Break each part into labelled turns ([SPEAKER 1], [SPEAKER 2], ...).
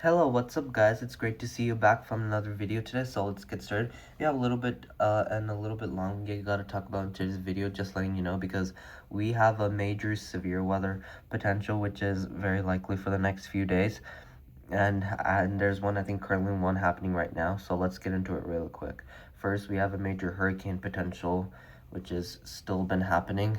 [SPEAKER 1] Hello, what's up guys? It's great to see you back from another video today, so let's get started. We have a little bit and a little bit long you gotta talk about in today's video, just letting you know, because we have a major severe weather potential, which is very likely for the next few days. And there's one, I think currently one happening right now, so let's get into it real quick. First, we have a major hurricane potential, which is still been happening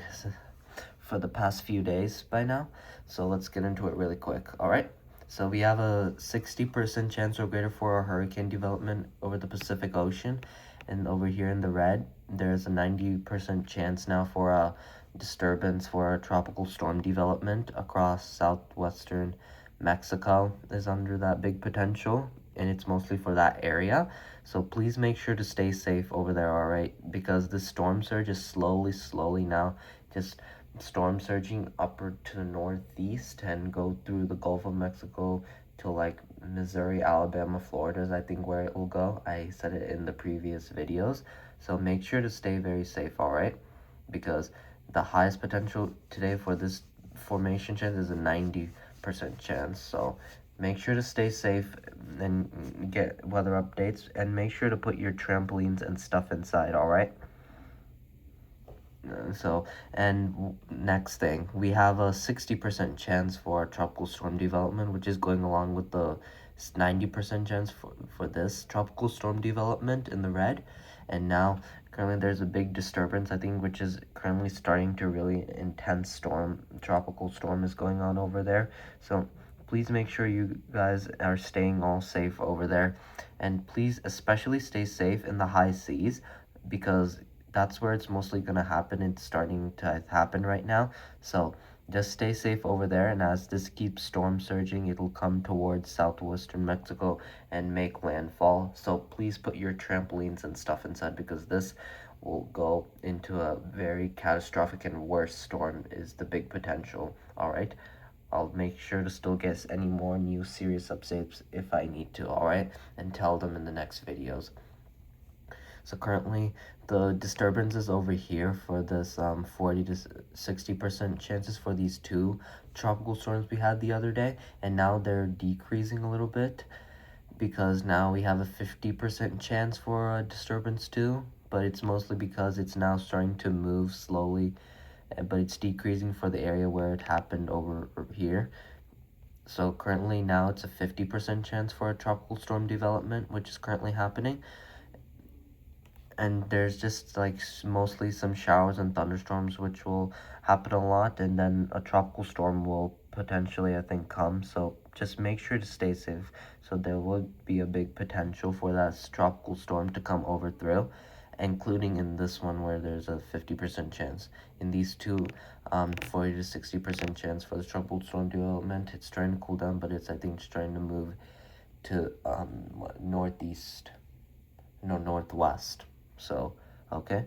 [SPEAKER 1] for the past few days by now. So let's get into it really quick, alright? So we have a 60% chance or greater for a hurricane development over the Pacific Ocean. And over here in the red, there's a 90% chance now for a disturbance for a tropical storm development across southwestern Mexico is under that big potential, and it's mostly for that area. So please make sure to stay safe over there, alright? Because the storm surge is slowly now just storm surging upward to the northeast and go through the Gulf of Mexico to like Missouri, Alabama, Florida is I think where it will go. I said it in the previous videos. So make sure to stay very safe, alright? Because the highest potential today for this formation chance is a 90% chance. So make sure to stay safe and get weather updates, and make sure to put your trampolines and stuff inside, alright? And next thing, we have a 60% chance for tropical storm development, which is going along with the 90% chance for this tropical storm development in the red. And now, currently there's a big disturbance, I think, which is currently starting to really intense storm, tropical storm is going on over there. So please make sure you guys are staying all safe over there. And please especially stay safe in the high seas, because that's where it's mostly going to happen. It's starting to happen right now. So just stay safe over there. And as this keeps storm surging, it'll come towards southwestern Mexico and make landfall. So please put your trampolines and stuff inside, because this will go into a very catastrophic and worse storm is the big potential. All right. I'll make sure to still get any more new serious updates if I need to, alright? And tell them in the next videos. So currently, the disturbance is over here for this 40 to 60% chances for these two tropical storms we had the other day, and now they're decreasing a little bit, because now we have a 50% chance for a disturbance too, but it's mostly because it's now starting to move slowly, but it's decreasing for the area where it happened over here. So currently now it's a 50% chance for a tropical storm development, which is currently happening. And there's just like mostly some showers and thunderstorms, which will happen a lot, and then a tropical storm will potentially, I think, come. So just make sure to stay safe. So there would be a big potential for that tropical storm to come over through, including in this one where there's a 50% chance. In these two, 40 to 60% chance for the tropical storm development. It's trying to cool down, but it's, I think, it's trying to move to northwest. So, okay,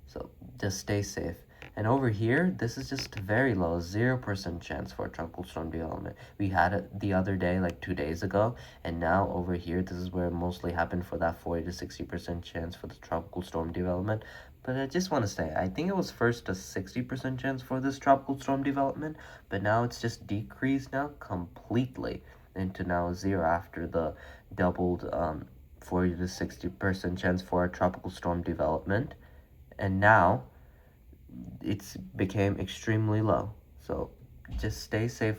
[SPEAKER 1] so just stay safe. And over here, this is just very low, 0% chance for a tropical storm development. We had it the other day, like 2 days ago, and now over here, this is where it mostly happened for that 40 to 60% chance for the tropical storm development. But I just want to say, I think it was first a 60% chance for this tropical storm development, but now it's just decreased now completely into now 0 after the doubled 40 to 60% chance for a tropical storm development, and now it's became extremely low. So just stay safe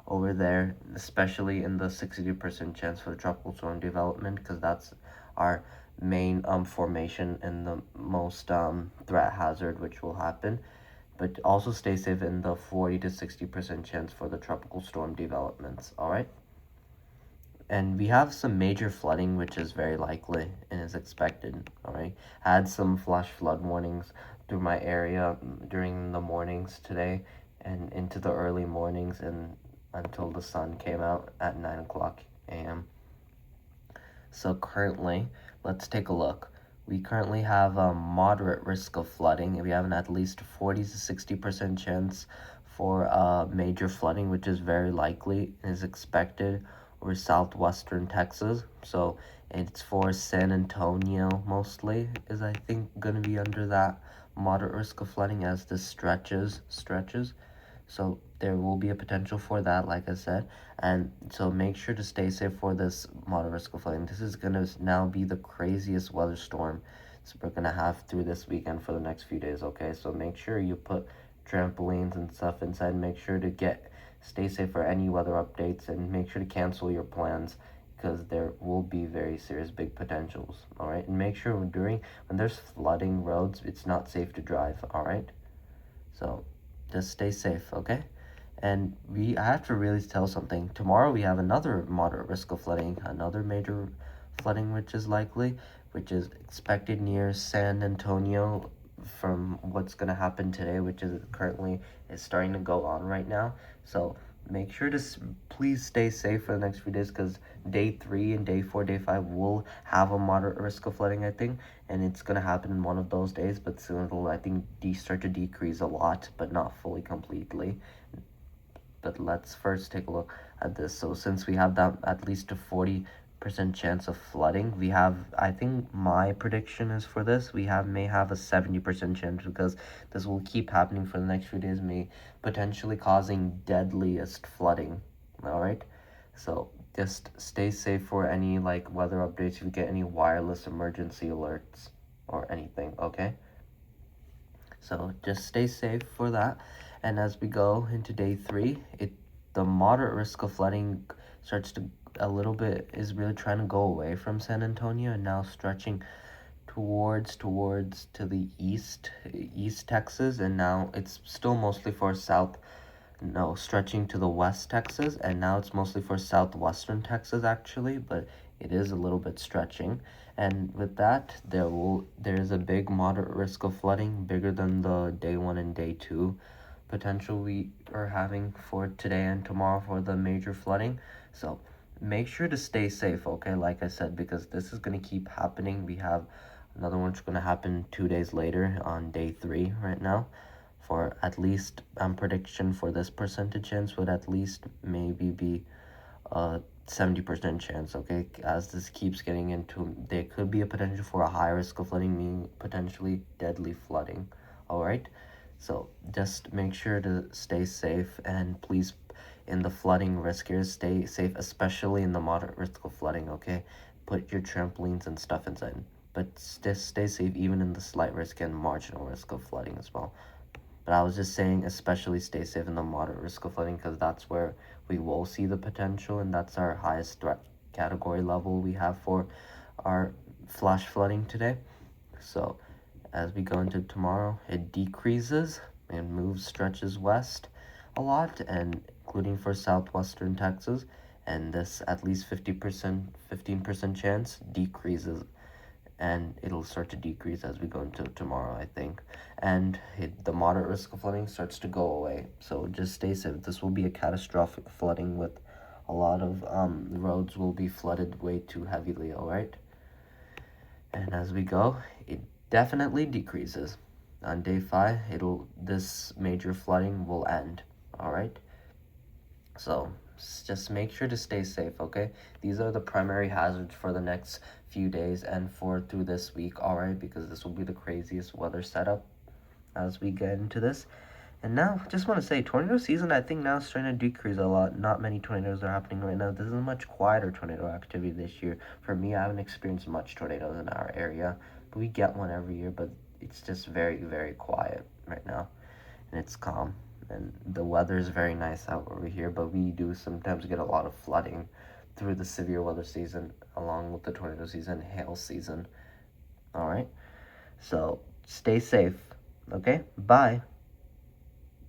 [SPEAKER 1] over there, especially in the 60% chance for the tropical storm development, because that's our main formation and the most threat hazard which will happen. But also stay safe in the 40 to 60% chance for the tropical storm developments. All right. And we have some major flooding, which is very likely and is expected, all right? Had some flash flood warnings through my area during the mornings today and into the early mornings and until the sun came out at 9 o'clock a.m. So currently, let's take a look. We currently have a moderate risk of flooding. We have an at least 40 to 60% chance for major flooding, which is very likely and is expected over southwestern Texas. So it's for San Antonio mostly is, I think, going to be under that moderate risk of flooding as this stretches. So there will be a potential for that, like I said. And so make sure to stay safe for this moderate risk of flooding. This is going to now be the craziest weather storm so we're going to have through this weekend for the next few days, okay? So make sure you put trampolines and stuff inside. Make sure to stay safe for any weather updates, and make sure to cancel your plans because there will be very serious big potentials, all right? And make sure when there's flooding roads, it's not safe to drive, all right? So just stay safe, okay? And I have to really tell something. Tomorrow we have another moderate risk of flooding, another major flooding which is likely, which is expected near San Antonio from what's going to happen today, which is currently is starting to go on right now. So make sure to please stay safe for the next few days, because day 3 and day 4, day 5 will have a moderate risk of flooding, I think, and it's going to happen in one of those days, but soon it'll, I think, start to decrease a lot, but not fully completely. But let's first take a look at this. So since we have that at least a 40% chance of flooding, we have, I think my prediction is for this, may have a 70% chance, because this will keep happening for the next few days, may potentially causing deadliest flooding. All right, so just stay safe for any like weather updates, if you get any wireless emergency alerts or anything, okay? So just stay safe for that. And as we go into day 3, the moderate risk of flooding starts to is really trying to go away from San Antonio, and now stretching towards to the east Texas, and now it's still mostly for stretching to the west Texas, and now it's mostly for southwestern Texas actually, but it is a little bit stretching. And with that, there is a big moderate risk of flooding, bigger than the day 1 and day 2 potential we are having for today and tomorrow for the major flooding. So make sure to stay safe, okay, like I said, because this is going to keep happening. We have another one's going to happen 2 days later on day 3 right now, for at least prediction for this percentage chance would at least maybe be a 70% chance, okay? As this keeps getting into, there could be a potential for a high risk of flooding, meaning potentially deadly flooding, all right? So just make sure to stay safe, and please, in the flooding risk here, stay safe, especially in the moderate risk of flooding, okay? Put your trampolines and stuff inside, but just stay safe even in the slight risk and marginal risk of flooding as well. But I was just saying, especially stay safe in the moderate risk of flooding, because that's where we will see the potential, and that's our highest threat category level we have for our flash flooding today. So as we go into tomorrow, it decreases and stretches west a lot, and including for southwestern Texas, and this at least 15% chance decreases, and it'll start to decrease as we go into tomorrow, I think. And the moderate risk of flooding starts to go away. So just stay safe. This will be a catastrophic flooding with a lot of roads will be flooded way too heavily, all right? And as we go, it definitely decreases. On day 5, this major flooding will end, all right? So just make sure to stay safe, okay? These are the primary hazards for the next few days and through this week, all right? Because this will be the craziest weather setup as we get into this. And now, just want to say, tornado season, I think now is starting to decrease a lot. Not many tornadoes are happening right now. This is a much quieter tornado activity this year. For me, I haven't experienced much tornadoes in our area. But we get one every year, but it's just very, very quiet right now. And it's calm. And the weather is very nice out over here, but we do sometimes get a lot of flooding through the severe weather season, along with the tornado season, hail season. All right? So stay safe, okay? Bye.